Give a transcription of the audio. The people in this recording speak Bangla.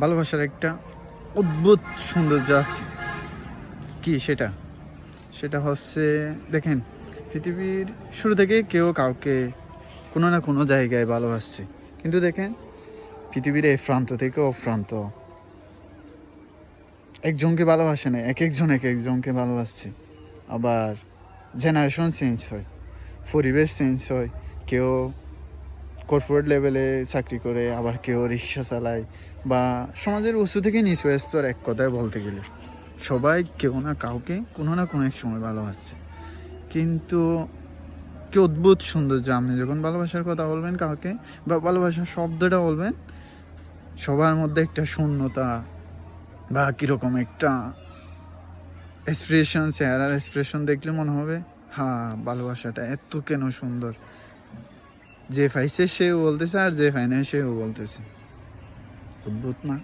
ভালোবাসার একটা অদ্ভুত সৌন্দর্য আছে। কি সেটা? সেটা হচ্ছে, দেখেন, পৃথিবীর শুরু থেকে কেউ কাউকে কোনো না কোনো জায়গায় ভালোবাসছে, কিন্তু দেখেন পৃথিবীর এই প্রান্ত থেকে ও প্রান্ত একজনকে ভালোবাসে না, এক একজনকে ভালোবাসছে। আবার জেনারেশন চেঞ্জ হয়, পরিবেশ চেঞ্জ হয়, কেউ কর্পোরেট লেভেলে চাকরি করে, আবার কেউ রিক্সা চালায়, বা সমাজের উঁচু থেকে নিচু স্তর, এক কথায় বলতে গেলে সবাই কেউ না কাউকে কোনো না কোনো এক সময় ভালোবাসছে। কিন্তু কি অদ্ভুত সৌন্দর্য! আপনি যখন ভালোবাসার কথা বলবেন কাউকে, বা ভালোবাসার শব্দটা বলবেন, সবার মধ্যে একটা শূন্যতা বা কীরকম একটা এক্সপ্রেশন, চেহারার এক্সপ্রেশন দেখলে মনে হবে হ্যাঁ, ভালোবাসাটা এত কেন সুন্দর। যে পাইছে সেও বলতেছে, আর যে পায় না সেও বলতেছে। অদ্ভুত না?